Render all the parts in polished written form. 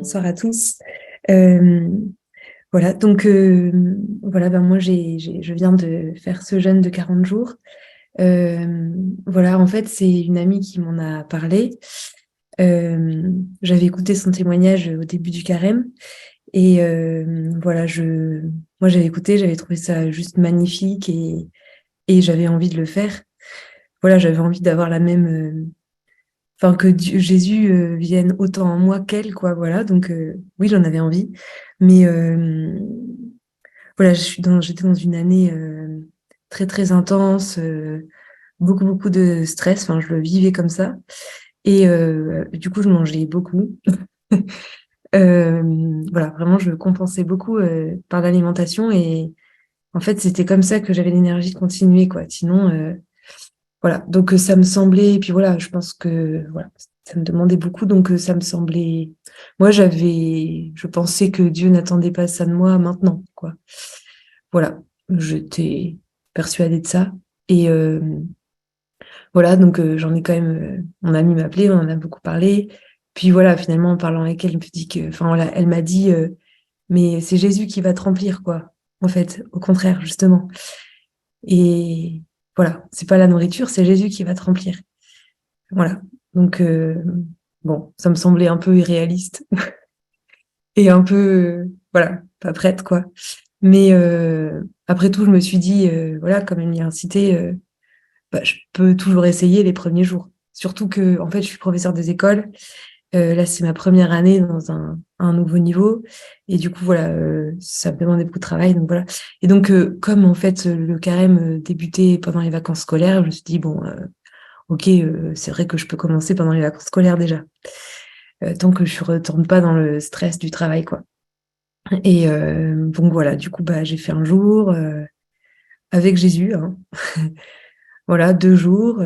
Bonsoir à tous. Euh, voilà, donc voilà, ben moi je viens de faire ce jeûne de 40 jours. Voilà, en fait, c'est une amie qui m'en a parlé. J'avais écouté son témoignage au début du carême et voilà, moi j'avais écouté, j'avais trouvé ça juste magnifique et j'avais envie de le faire. Voilà, j'avais envie d'avoir la même, enfin que Jésus vienne autant en moi qu'elle, quoi. Voilà, donc oui, j'en avais envie, mais voilà, j'étais dans une année très très intense, beaucoup de stress. Enfin, je le vivais comme ça, et du coup, je mangeais beaucoup. Voilà, vraiment, je compensais beaucoup par l'alimentation, et en fait, c'était comme ça que j'avais l'énergie de continuer, quoi. Sinon, voilà, donc ça me semblait, et puis voilà, je pense que voilà, ça me demandait beaucoup, donc ça me semblait. Moi, je pensais que Dieu n'attendait pas ça de moi maintenant, quoi. Voilà, j'étais persuadée de ça. Et voilà, donc j'en ai quand même. Mon amie m'a appelé, on en a beaucoup parlé. Puis voilà, finalement, en parlant avec elle, elle me dit que, enfin voilà, elle m'a dit, mais c'est Jésus qui va te remplir, quoi. En fait, au contraire, justement. Et voilà, c'est pas la nourriture, c'est Jésus qui va te remplir. Voilà. Donc bon, ça me semblait un peu irréaliste et un peu, voilà, pas prête, quoi. Mais après tout, je me suis dit, voilà, comme elle m'y a incité, bah, je peux toujours essayer les premiers jours. Surtout que, en fait, je suis professeure des écoles. Là, c'est ma première année dans un nouveau niveau. Et du coup, voilà, ça me demandait beaucoup de travail. Donc voilà. Et donc, comme en fait, le carême débutait pendant les vacances scolaires, je me suis dit, bon, ok, c'est vrai que je peux commencer pendant les vacances scolaires déjà. Tant que je ne retourne pas dans le stress du travail, quoi. Et donc voilà, du coup, bah, j'ai fait un jour avec Jésus, hein. Voilà, 2 jours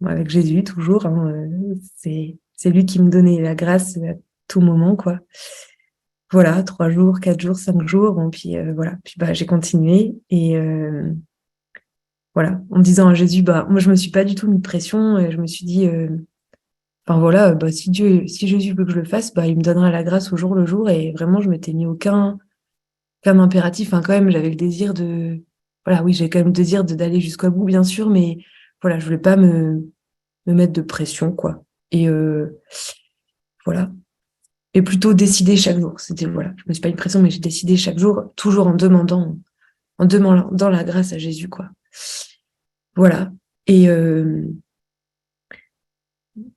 avec Jésus, toujours, hein, c'est lui qui me donnait la grâce à tout moment, quoi. Voilà, 3 jours, 4 jours, 5 jours, bon, puis voilà, puis bah, j'ai continué et voilà, en me disant à Jésus, bah, moi je me suis pas du tout mis de pression, et je me suis dit, enfin voilà, bah, si Jésus veut que je le fasse, bah, il me donnera la grâce au jour le jour, et vraiment je m'étais mis aucun impératif, enfin quand même j'avais le désir de, voilà, oui, j'ai quand même le désir d'aller jusqu'au bout, bien sûr, mais voilà, je voulais pas me mettre de pression, quoi. Et voilà. Et plutôt décider chaque jour. C'était, voilà, je me suis pas mis de pression, mais j'ai décidé chaque jour, toujours en demandant la grâce à Jésus, quoi. Voilà. Et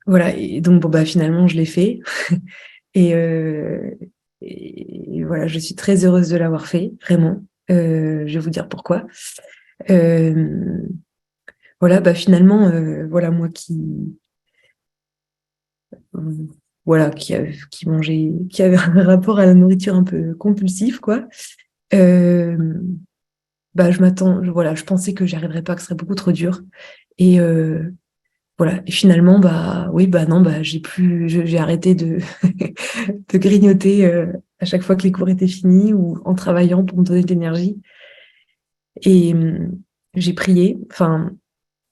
voilà. Et donc, bon, bah, finalement, je l'ai fait. Et, voilà, je suis très heureuse de l'avoir fait, vraiment. Je vais vous dire pourquoi. Euh, voilà, bah, finalement, voilà, moi voilà, qui avait un rapport à la nourriture un peu compulsif, quoi. Euh, Bah, voilà, je pensais que j'y arriverais pas, que ce serait beaucoup trop dur. Et voilà. Et finalement, bah, oui, bah non, bah, j'ai arrêté de grignoter à chaque fois que les cours étaient finis ou en travaillant pour me donner de l'énergie. Et j'ai prié. Enfin,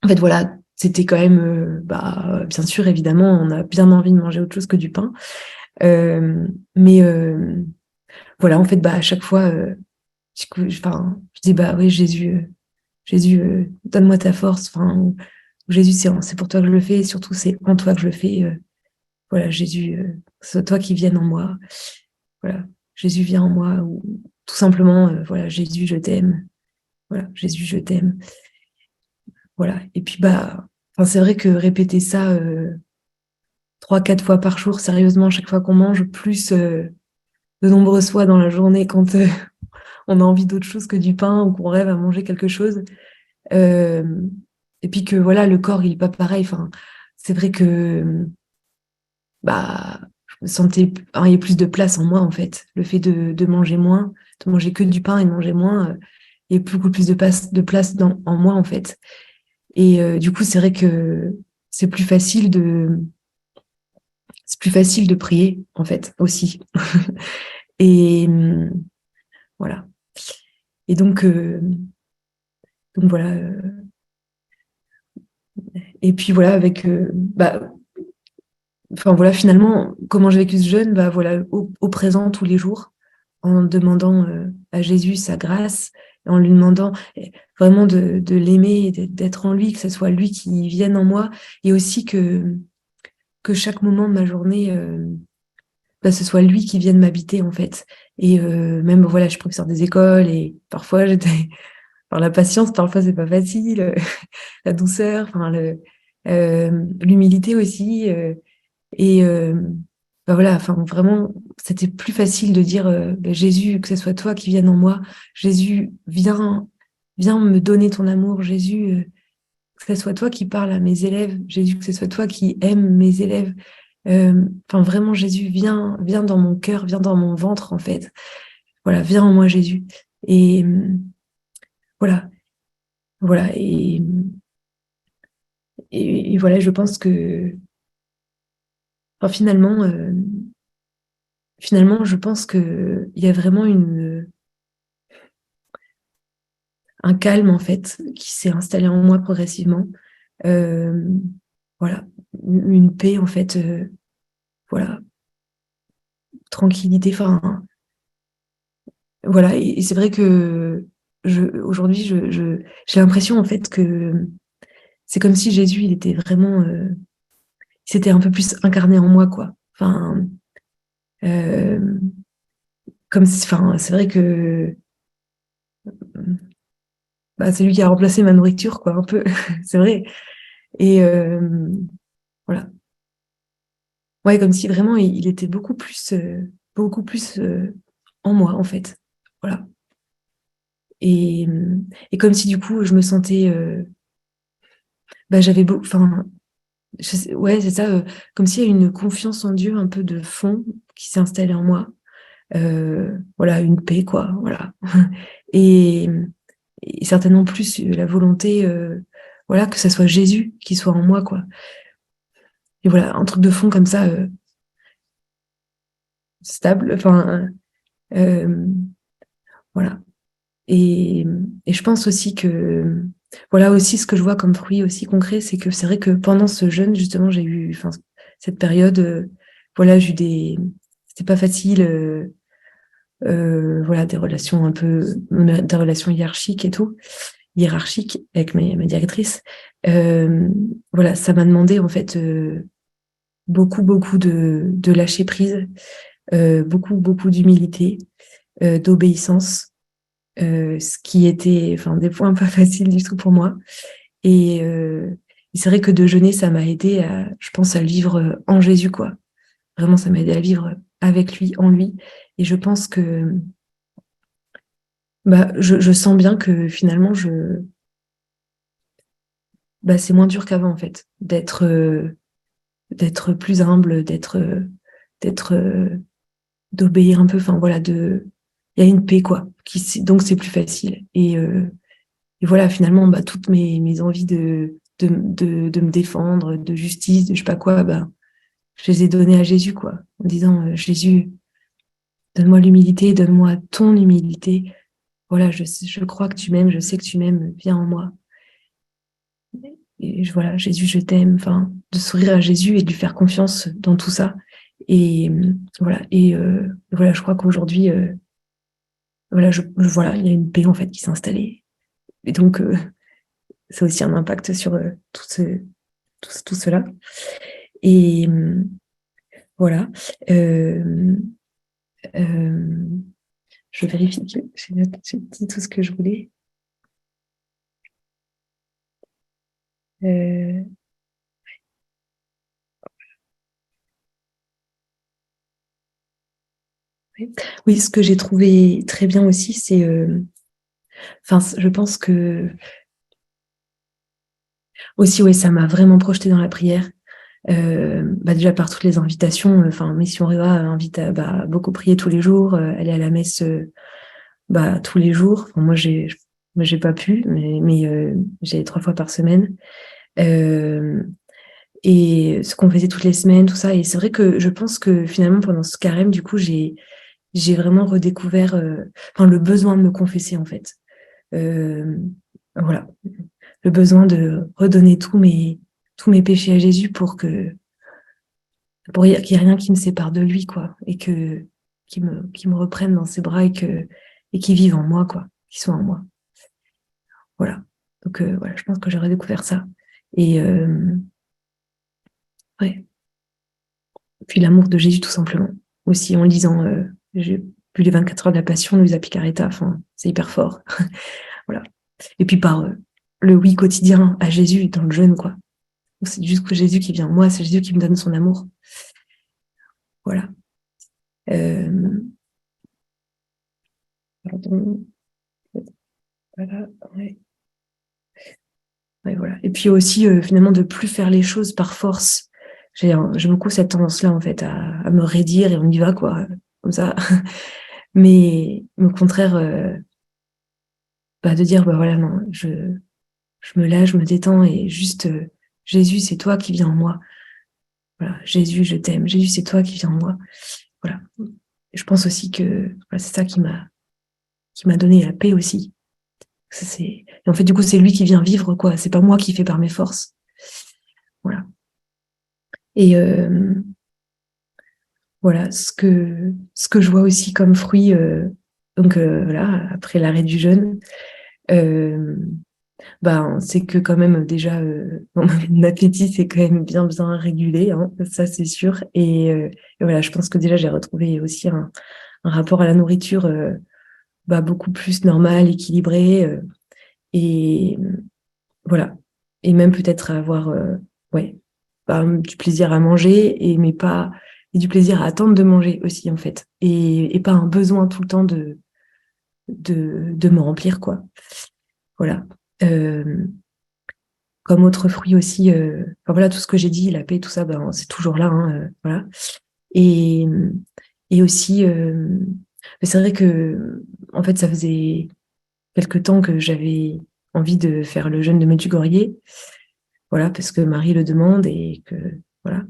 en fait, voilà, c'était quand même, bah, bien sûr, évidemment, on a bien envie de manger autre chose que du pain. Mais voilà, en fait, bah, à chaque fois, enfin, je dis, bah oui, Jésus, donne-moi ta force. Enfin, ou Jésus, c'est pour toi que je le fais, et surtout, c'est en toi que je le fais. Voilà, Jésus, c'est toi qui viennes en moi. Voilà, Jésus vient en moi. Ou tout simplement, voilà, Jésus, je t'aime. Voilà, Jésus, je t'aime. Voilà. Et puis, bah, enfin, c'est vrai que répéter ça 3, 4 fois par jour, sérieusement, chaque fois qu'on mange, plus de nombreuses fois dans la journée, quand on a envie d'autre chose que du pain ou qu'on rêve à manger quelque chose. Euh, et puis que voilà, le corps, il est pas pareil. Enfin, c'est vrai que bah, je me sentais, enfin, il y a plus de place en moi, en fait. Le fait de manger moins, de manger que du pain et de manger moins, il y a beaucoup plus de place en moi, en fait. Et du coup, c'est vrai que c'est plus facile de, c'est plus facile de prier, en fait, aussi. Et voilà. Et donc voilà. Et puis voilà, avec, bah, enfin voilà, finalement, comment j'ai vécu ce jeûne, bah voilà, au présent tous les jours, en demandant à Jésus sa grâce, en lui demandant vraiment de l'aimer, d'être en lui, que ce soit lui qui vienne en moi, et aussi que chaque moment de ma journée, bah, ce soit lui qui vienne m'habiter en fait. Et même voilà, je suis professeure des écoles et parfois j'étais par la patience, parfois c'est pas facile, la douceur, enfin l'humilité aussi. Et bah voilà, enfin vraiment, c'était plus facile de dire bah, Jésus, que ce soit toi qui viennes en moi, Jésus, viens me donner ton amour, Jésus, que ce soit toi qui parles à mes élèves, Jésus, que ce soit toi qui aimes mes élèves. Enfin vraiment, Jésus, viens dans mon cœur, viens dans mon ventre en fait. Voilà, viens en moi, Jésus. Et voilà, voilà. Et voilà, je pense que enfin, finalement, je pense que il y a vraiment un calme en fait qui s'est installé en moi progressivement. Euh, voilà, une paix en fait, voilà, tranquillité. Enfin, voilà. Et c'est vrai que aujourd'hui, j'ai l'impression en fait que c'est comme si Jésus, il était vraiment, il s'était un peu plus incarné en moi, quoi. Enfin, euh, enfin, c'est vrai que bah, c'est lui qui a remplacé ma nourriture, quoi, un peu. C'est vrai. Et voilà. Ouais, comme si vraiment il était beaucoup plus en moi, en fait. Voilà. Et, et comme si du coup, je me sentais, bah, enfin, ouais, c'est ça, comme s'il y a une confiance en Dieu un peu de fond qui s'est installée en moi. Voilà, une paix, quoi, voilà. Et, et certainement plus la volonté, voilà, que ça soit Jésus qui soit en moi, quoi. Et voilà, un truc de fond comme ça, stable, enfin, euh, voilà. Et, et je pense aussi que, voilà aussi ce que je vois comme fruit aussi concret, c'est que c'est vrai que pendant ce jeûne, justement, j'ai eu, enfin, cette période, voilà, j'ai eu c'était pas facile, voilà, des relations un peu, des relations hiérarchiques avec ma directrice. Euh, voilà, ça m'a demandé en fait beaucoup de lâcher prise, beaucoup d'humilité, d'obéissance. Ce qui était enfin, des points pas faciles du tout pour moi. Et, et c'est vrai que de jeûner, ça m'a aidé à, je pense, à le vivre en Jésus, quoi. Vraiment, ça m'a aidé à vivre avec lui, en lui. Et je pense que bah, je sens bien que finalement, bah, c'est moins dur qu'avant, en fait, d'être plus humble, d'être, d'obéir un peu. Enfin, voilà, il y a une paix, quoi. Donc, c'est plus facile. Et voilà, finalement, bah, toutes mes envies de me défendre, de justice, de je sais pas quoi, bah, je les ai données à Jésus, quoi, en disant, Jésus, donne-moi l'humilité, donne-moi ton humilité. Voilà, je crois que tu m'aimes, je sais que tu m'aimes, viens en moi. Et voilà, Jésus, je t'aime. Enfin, de sourire à Jésus et de lui faire confiance dans tout ça. Et voilà, voilà, je crois qu'aujourd'hui, voilà, voilà, il y a une paix en fait qui s'est installée. Et donc, ça a aussi un impact sur tout cela. Et voilà. Euh, euh, je vérifie que j'ai dit tout ce que je voulais. Euh, oui. Oui, ce que j'ai trouvé très bien aussi, c'est, enfin, je pense que aussi, ouais, ça m'a vraiment projeté dans la prière. Bah déjà par toutes les invitations, enfin Mission Réa invite à bah, beaucoup prier tous les jours, aller à la messe bah, tous les jours. Enfin, moi j'ai pas pu, mais j'ai 3 fois par semaine. Euh, et ce qu'on faisait toutes les semaines, tout ça. Et c'est vrai que je pense que finalement pendant ce carême, du coup, j'ai vraiment redécouvert enfin, le besoin de me confesser en fait. Euh, voilà, le besoin de redonner tous mes péchés à Jésus pour dire qu'il n'y a rien qui me sépare de lui, quoi, et qu'il me reprenne dans ses bras et qu'il vive en moi, quoi, qu'il soit en moi. Voilà. Donc, voilà, je pense que j'aurais découvert ça. Et, ouais. Puis l'amour de Jésus, tout simplement. Aussi, en lisant, j'ai vu les 24 heures de la Passion de Luisa Picaretta, enfin, c'est hyper fort. Voilà. Et puis par le oui quotidien à Jésus dans le jeûne, quoi. C'est juste que Jésus qui vient en moi, c'est Jésus qui me donne son amour. Voilà. Euh, pardon. Voilà. Ouais. Ouais, voilà. Et puis aussi, finalement, de plus faire les choses par force. J'ai beaucoup cette tendance-là, en fait, à me raidir et on y va, quoi, comme ça. Mais au contraire, de dire, bah voilà, non, je me lâche, je me détends et juste, Jésus, c'est toi qui viens en moi. Voilà, Jésus, je t'aime. Jésus, c'est toi qui viens en moi. Voilà. Et je pense aussi que voilà, c'est ça qui m'a donné la paix aussi. Et en fait, du coup, c'est lui qui vient vivre, quoi. C'est pas moi qui fais par mes forces. Voilà. Et voilà, ce que je vois aussi comme fruit, donc voilà, après l'arrêt du jeûne, euh, c'est que quand même déjà mon appétit c'est quand même bien régulé, hein, ça c'est sûr. Et voilà, je pense que déjà j'ai retrouvé aussi un rapport à la nourriture beaucoup plus normal, équilibré, et voilà. Et même peut-être avoir ouais, du plaisir à manger, mais pas et du plaisir à attendre de manger aussi en fait, et pas un besoin tout le temps de me remplir, quoi. Voilà. Euh, Comme autre fruit aussi, voilà, tout ce que j'ai dit, la paix, tout ça, c'est toujours là, hein, voilà. Et, et aussi, c'est vrai que, en fait, ça faisait quelque temps que j'avais envie de faire le jeûne de Medjugorje, voilà, parce que Marie le demande et que, voilà.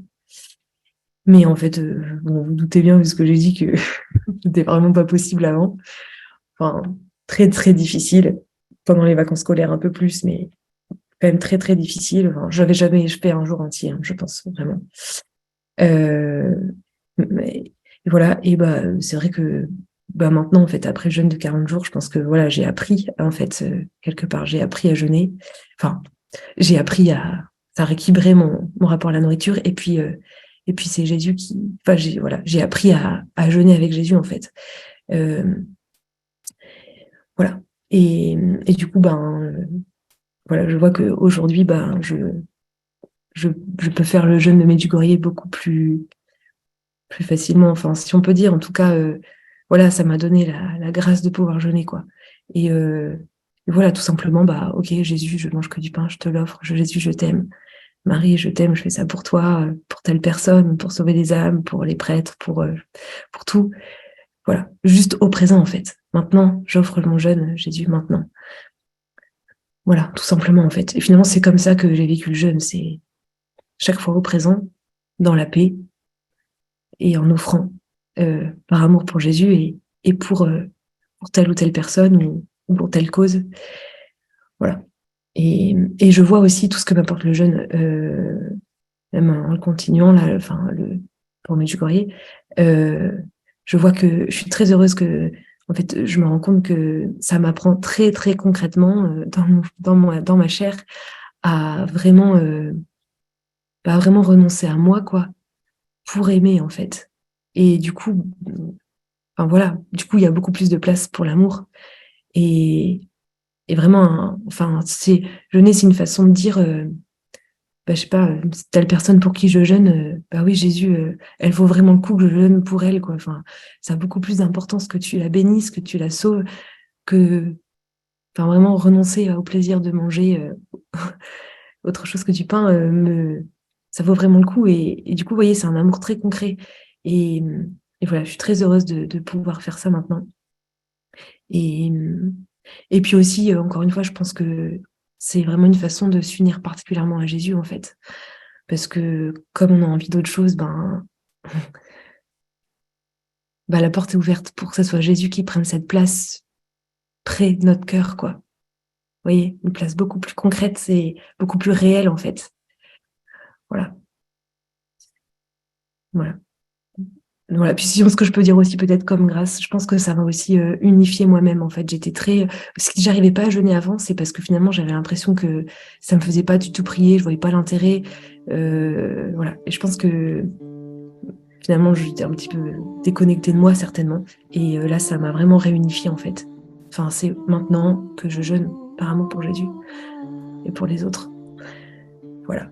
Mais en fait, bon, vous doutez bien, vu ce que j'ai dit, que c'était vraiment pas possible avant. Enfin, très difficile. Pendant les vacances scolaires, un peu plus, mais quand même très difficile. Enfin, j'avais jamais fait un jour entier, hein, je pense, vraiment. Euh, mais voilà, et c'est vrai que maintenant, en fait, après le jeûne de 40 jours, je pense que voilà, j'ai appris, en fait, quelque part, j'ai appris à jeûner. Enfin, j'ai appris à rééquilibrer mon rapport à la nourriture. Et puis c'est Jésus qui. Enfin, j'ai appris à jeûner avec Jésus, en fait. Euh, voilà. Et du coup, voilà, je vois qu'aujourd'hui, je, je peux faire le jeûne de Medjugorje beaucoup plus facilement, enfin, si on peut dire. En tout cas, voilà, ça m'a donné la grâce de pouvoir jeûner, quoi. Et, et voilà, tout simplement, ok, Jésus, je mange que du pain, je te l'offre. Jésus, je t'aime. Marie, je t'aime, je fais ça pour toi, pour telle personne, pour sauver des âmes, pour les prêtres, pour tout. Voilà, juste au présent, en fait. Maintenant, j'offre mon jeûne, Jésus, maintenant. Voilà, tout simplement, en fait. Et finalement, c'est comme ça que j'ai vécu le jeûne. C'est chaque fois au présent, dans la paix, et en offrant par amour pour Jésus et pour telle ou telle personne ou pour telle cause. Voilà. Et je vois aussi tout ce que m'apporte le jeûne, même en le continuant, là, enfin, pour Medjugorje, je vois que je suis très heureuse que, en fait, je me rends compte que ça m'apprend très concrètement dans ma chair à vraiment, vraiment renoncer à moi, quoi, pour aimer, en fait. Et du coup, enfin voilà, du coup, il y a beaucoup plus de place pour l'amour. Et, et vraiment, enfin, jeûner, c'est une façon de dire, je sais pas, telle personne pour qui je jeûne, oui, Jésus, elle vaut vraiment le coup que je jeûne pour elle, quoi. Enfin, ça a beaucoup plus d'importance que tu la bénisses, que tu la sauves, que, enfin, vraiment renoncer au plaisir de manger autre chose que du pain, ça vaut vraiment le coup. Et du coup, vous voyez, c'est un amour très concret. Et, et voilà, je suis très heureuse de pouvoir faire ça maintenant. Et, et puis aussi, encore une fois, je pense que c'est vraiment une façon de s'unir particulièrement à Jésus, en fait. Parce que comme on a envie d'autre chose, la porte est ouverte pour que ce soit Jésus qui prenne cette place près de notre cœur, quoi. Vous voyez, une place beaucoup plus concrète, c'est beaucoup plus réel, en fait. Voilà. Voilà. Voilà, puis sinon ce que je peux dire aussi peut-être comme grâce, je pense que ça m'a aussi, unifiée moi-même en fait. J'étais très si j'arrivais pas à jeûner avant, c'est parce que finalement j'avais l'impression que ça me faisait pas du tout prier, je voyais pas l'intérêt, voilà et je pense que finalement j'étais un petit peu déconnectée de moi certainement et là ça m'a vraiment réunifiée en fait. Enfin, c'est maintenant que je jeûne par amour pour Jésus et pour les autres. Voilà.